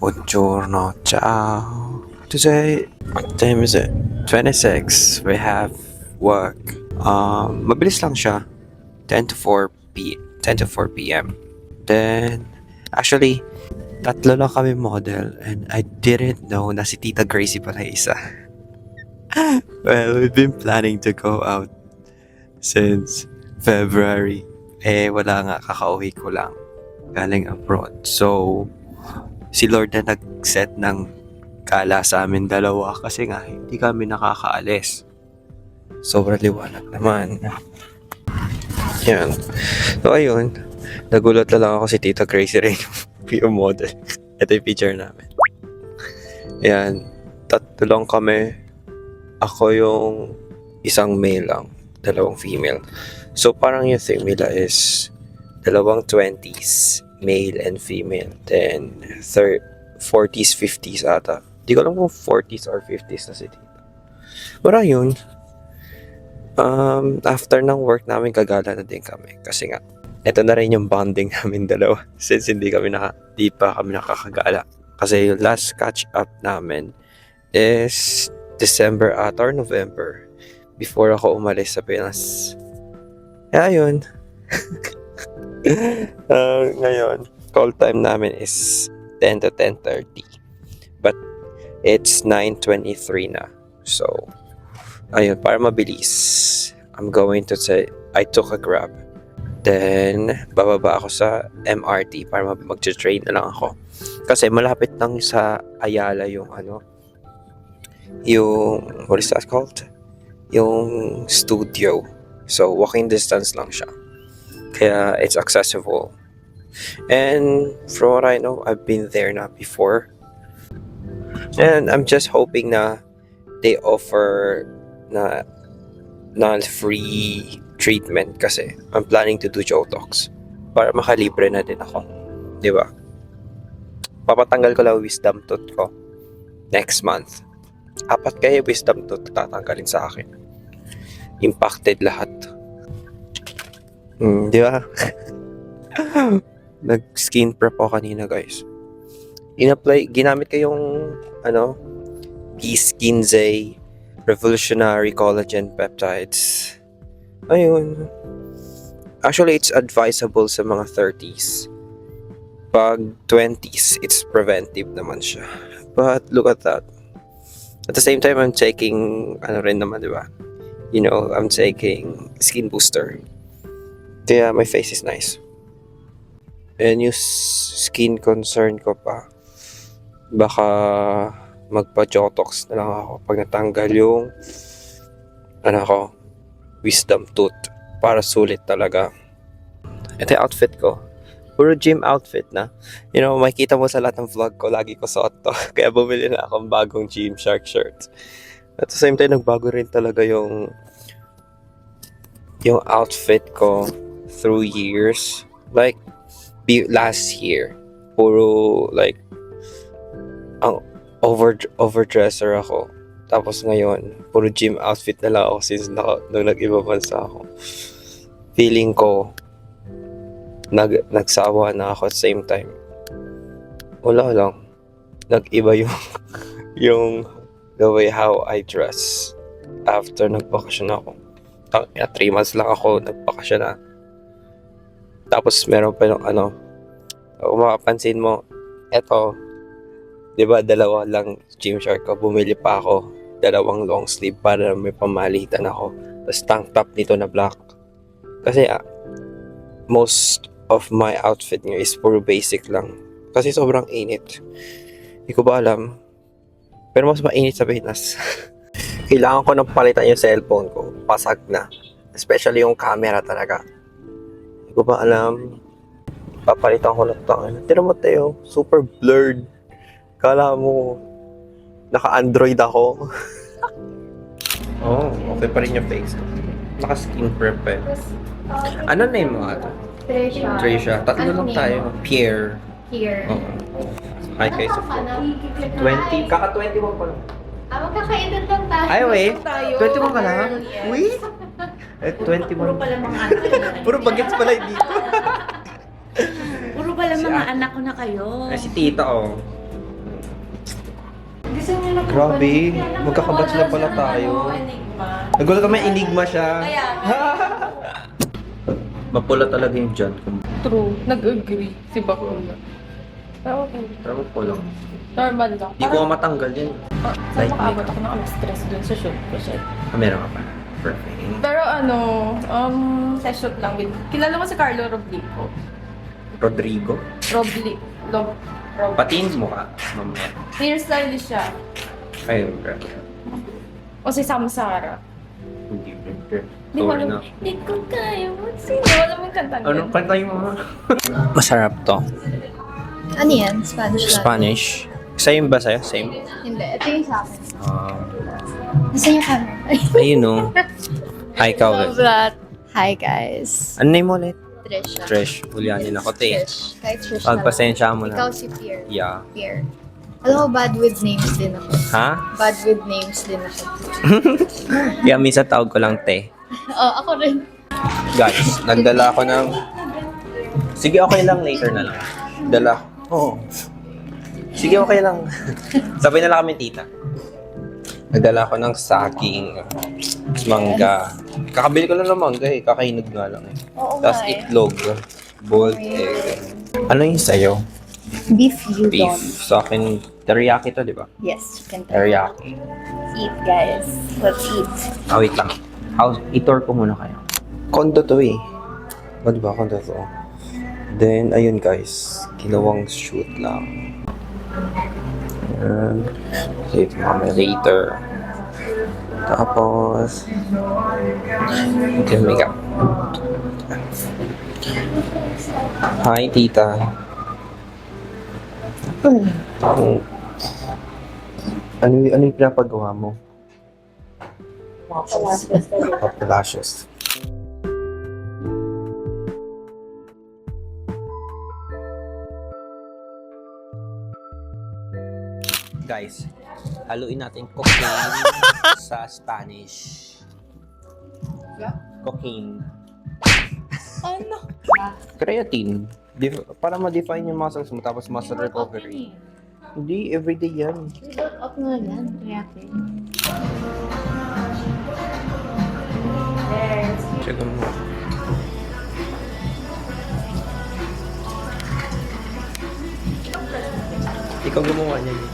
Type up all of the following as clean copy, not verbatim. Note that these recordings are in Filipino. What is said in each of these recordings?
Buongiorno, ciao. Today, what time is it? 26. We have work. Mabilis lang siya. 10 to 4 p.m. Then, actually, tatlo lang kami model and I didn't know na si Tita Gracie pala isa. Well, we've been planning to go out since February. Wala nga, kakauwi ko lang. Galing abroad. So, si Lord na nag-set ng gala sa amin dalawa kasi nga hindi kami nakakaalis. Sobrang liwanag naman. Yan. So, ayun. Nagulat na lang ako si Tita Gracie rin yung model. Ito yung picture namin. Yan. Tatlo lang kami. Ako yung isang male lang. Dalawang female. So, parang yung thing nila is dalawang 20s, male and female. Then, 40s, 50s ata. Di ko alam kung 40s or 50s na si Tita. But ayun, after ng work namin, gagala na din kami. Kasi nga, eto na rin yung bonding namin dalawa. Since di pa kami nakakagala. Kasi yung last catch up namin is December ata or November. Before ako umalis sa Pinas. Kaya ayun. Ngayon, call time namin is 10 to 10:30. But it's 9:23 na. So, ayun, para mabilis, I'm going to say, I took a Grab. Then, bababa ako sa MRT para mag-train na lang ako. Kasi malapit lang sa Ayala yung what is that called? Yung studio. So, walking distance lang siya. Kaya, it's accessible. And, from what I know, I've been there na before. And, I'm just hoping na they offer na non-free treatment kasi I'm planning to do Botox para makalibre na din ako. Di ba? Papatanggal ko lang wisdom tooth ko next month. 4 kayo wisdom tooth tatanggalin sa akin. Impacted lahat. Di ba? Nag-skin prep ako kanina, guys. Ginamit ko yung P-Skinzay Revolutionary Collagen Peptides. Ayun. Actually, it's advisable sa mga 30s. Pag 20s, it's preventive naman siya. But look at that. At the same time, I'm taking, rin naman, di ba? I'm taking skin booster. Kaya my face is nice. And yung skin concern ko pa, baka magpa-Botox na lang ako pag natanggal yung wisdom tooth para sulit talaga. Ito yung outfit ko. Puro gym outfit na. Makikita mo sa lahat ng vlog ko, lagi ko suot to. Kaya bumili na akong bagong Gymshark shirt. At the same time, nagbago rin talaga yung outfit ko through years. Like, last year, puro ang overdresser ako. Tapos ngayon, puro gym outfit na lang ako since nung nag-iba bansa ako. Feeling ko, nagsawa na ako at same time. Wala lang. Nag-iba yung the way how I dress after nagbakasyon ako. 3 months lang ako nagbakasyon na. Tapos meron pa yung kung makapansin mo, eto, di ba, 2 lang Gymshark ko. Bumili pa ako 2 long sleeve para may pamalitan ako. Tapos tank top nito na black. Kasi most of my outfit nyo is puro basic lang. Kasi sobrang init. Hindi ko ba alam. Pero mas mainit sa Pinas. Kailangan ko nang palitan yung cellphone ko. Pasag na. Especially yung camera talaga. Hindi ko ba alam. Papalitan ko na ito. Tira mo tayo. Super blurred. Kala mo, naka-Android ako. Okay pa rin yung face ko. Naka-skin prep eh. Ano name mo ata? Trisha. Tatlo lang tayo. Pierre. Oo. Hi guys. 20. Kaka-21 ko lang. Magkakaedad lang tayo. Ay, wait. 21 ka lang? Yes. Wait. 21. Puro pala mga anak. Puro bagets pala dito. Puro pala mga anak ko na kayo. Si tita, Grabe, magkakabatch na pala tayo. Enigma. Nagulat kami, enigma siya. Kaya, Mapula talaga yung dyan ko. True. Nag-agree si Bakuna. Pero okay. Pero mapula. Normal lang. Hindi ko nga matanggal yan. Saan makaabot ako ng stress dun sa shoot ko siya. Meron ka pa. Perfect. Pero ano, sa shoot lang. Kilala mo si Carlo Roblico. Rodrigo? Rob. Patiin mo ka, mamaya. Hairstylist siya. Ayun, grabe. O si Samsara. Hindi, Di ko sorry alam. na. Di ko kaya magsino. Wala mo yung kanta niya. Ano, kanta yung mga... Masarap to. Ano yan? Spanish latte? Spanish. Same ba sa'yo? Same? Hindi. Ito yung sa akin. Ah, Nasaan yung camera? Ay, ayun o. Hi, ikaw ulit. that. Hi guys. Ano name mo ulit? Trisha. Trish. Hulyanin ako, te. Trish. Kahit Trish na lang. Pagpasensya mo Ikaw na. si Pierre. Yeah. Pierre. Alam mo, bad with names din ako. Ha? Bad with names din ako. Kaya minsan tawag ko lang te. Oh, ako rin. Guys, nagdala ako ng... Sige, okay lang. Later na lang. Dala. Oo. Sige, okay lang. Sabay na lang kami, tita. Nagdala ako ng saging, mangga. Kakabili ko lang ng mangga eh. Kakainog nga lang eh. Oo Tapos nga eh. itlog, boiled egg. Ano yung sa'yo? Beef Beef. udon. Sa akin, teriyaki to, di ba? Yes, chicken Teriyaki. Eat guys. Let's eat. Ah, wait lang. I-tour ko muna kayo. Kondo to eh. Ba, di ba? Kondo to. Then, ayun guys. Ginawang shoot lang. Ayan. Save kami later. Tapos, okay, makeup. Hi, tita. Ano yung pinapagawa mo? Papalashes. Guys, haluin natin cocaine sa Spanish. Cocaine. Ano? Creatine. Para ma-define yung muscles mo tapos muscle recovery. Hindi, everyday yan. Build up nga yan. Reacting. Check mo. Ikaw gumawa niya yun.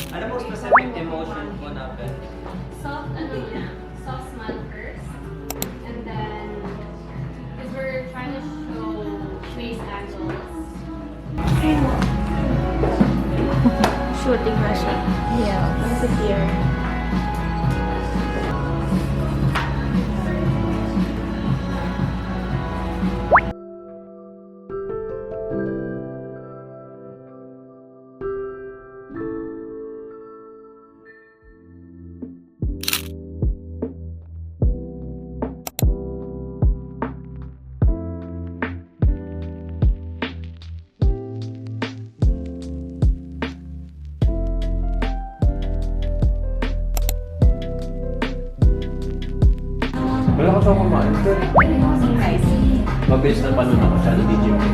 Ano mo specific emotion ko natin? soft, soft smile first. And then, because we're trying to show face angles. Shooting na siya. Yeah. Si Pierre. Wala ka sa kumain. Mabilis na panon ako sa DJ mo.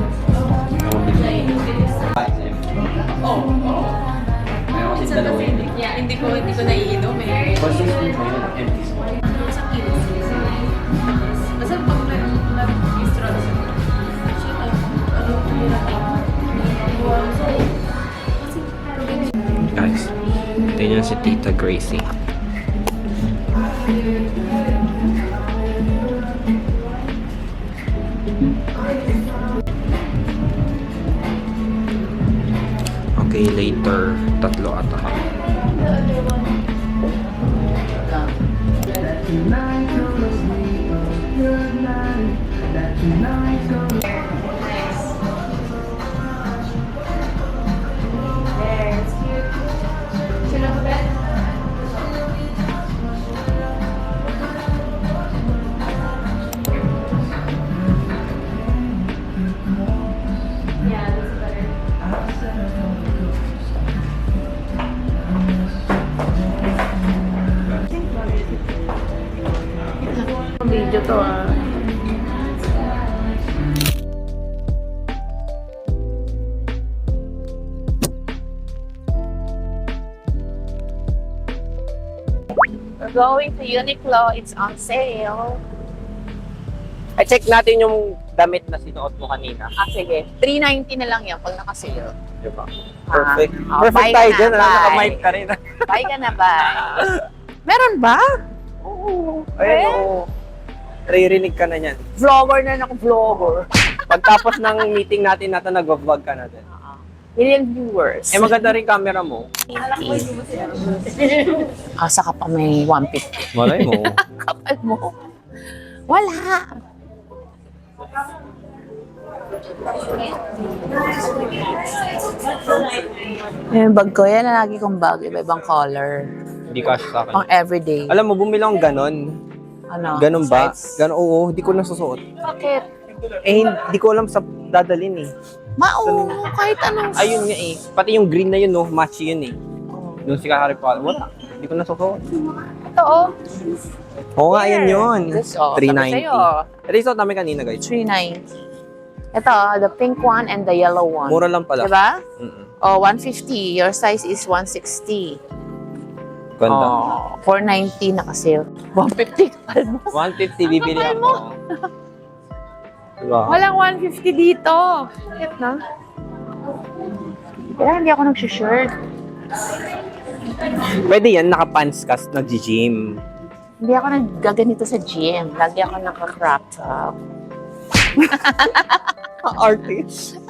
Ayaw kasi dalawa yun eh. Yeah, hindi ko naiinom eh. Conscious mo yun, empty spot. Sa kilos. Basta pag nag-istro na siya. Actually, ano Guys, tingnan si Tita Gracie. Okay, later. Tatlo ata kami. Yeah, that's better. Video to ah. We're going to Uniqlo. It's on sale. I check natin yung damit na sinuot mo kanina. Ah, sige. 390 na lang yan pag naka-sale. Diba? Perfect. Ah, Perfect bye tayo ka dyan. na, Alam, bye. naka-mic ka rin. Bye ka na, bye. Meron ba? Oo. Ayun, oo. Naririnig ka na yan. Vlogger na ako, vlogger. Pagtapos ng meeting natin nag-vlog ka na din. Million viewers. Eh, maganda rin camera mo. Asa ka pa may 150. Malay mo. Kapal mo. Wala. Yung bag ko, yan ang lagi kong bag. Iba-ibang color. Hindi ka sa Pang akin. everyday. Alam mo, bumili akong ganon. Ano? Ganon ba? Size? Ganon, oo. Hindi ko nasusuot. Bakit? Eh, hindi ko alam sa dadalin eh. Oo, kahit anong... Ayun nga eh. Pati yung green na yun, no? Matchy yun eh. Doon si Harry Potter. Wala. Hindi ko nasusuot. Ito, oh. Oo nga, yan yun. Gusto. 390. Ito yung suot namin kanina, guys. 390. Ito, the pink one and the yellow one. Mura lang pala. Diba? Mm-mm. Oh, 150. Your size is 160. Ganda. Oh, 490 nakasale. 150 kapal mo. 150 bibili Kapal ako. Diba? Walang 150 dito. Bakit na? Kaya hindi ako nag-shirt. Pwede yan, naka-pants ka, nag-gym. Hindi ako nagaganito sa gym. Lagi ako naka-crop top. Artist.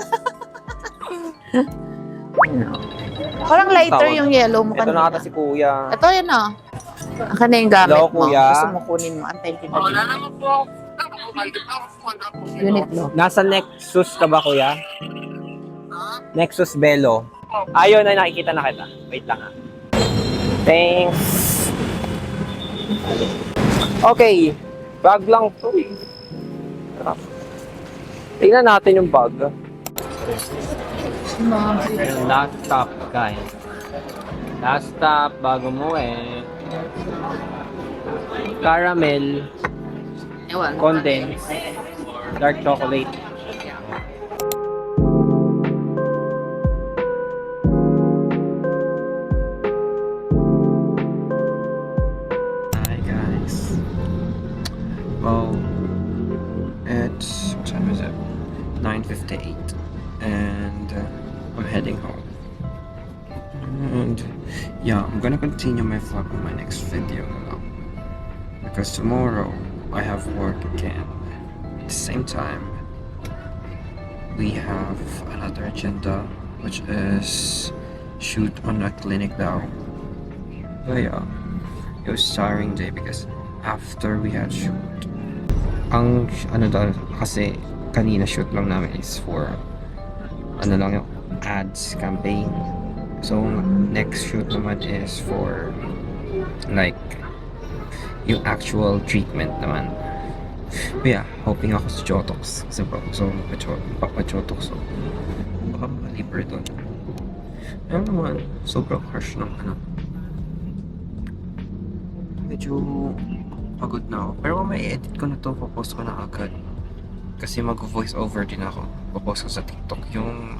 Parang lighter Tawag. yung yellow mo Ito kanina. na ata si Kuya. Ito yan ah. Akin na yung gamit Hello, mo. kuya. Gusto mo kunin mo. Antayin kita dito. Uniqlo. Nasa Nexus ka ba, Kuya? Nexus Belo. Ayun na, nakikita na kita. Wait lang ha. Thanks. Okay. Bag lang to eh. Tingnan natin yung bag. Ayun, last stop, guys. Last stop, bago mo eh. Caramel, Ewan. condensed, dark chocolate. Hi guys. Well, it's what time is it? 9:58, and I'm heading home. And yeah, I'm gonna continue my vlog on my next video now, because tomorrow I have work again. At the same time, we have another agenda, which is shoot on a clinic now. But yeah, it was tiring day because after we had shoot, ang ano daw kasi kanina shoot lang namin is for ano lang yung ads campaign. So next shoot naman is for like yung actual treatment naman. But yeah, hoping ako sa Jotox kasi so pa-Jotox so baka makalibre doon. Ayun naman, sobrang harsh ng ano. Medyo pagod na ako. Pero may edit ko na to, popost ko na agad. Kasi mag-voice over din ako. Popost ko sa TikTok yung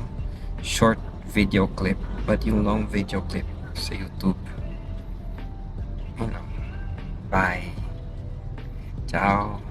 short video clip, but yung long video clip sa YouTube. Yun lang. Bye. Ciao.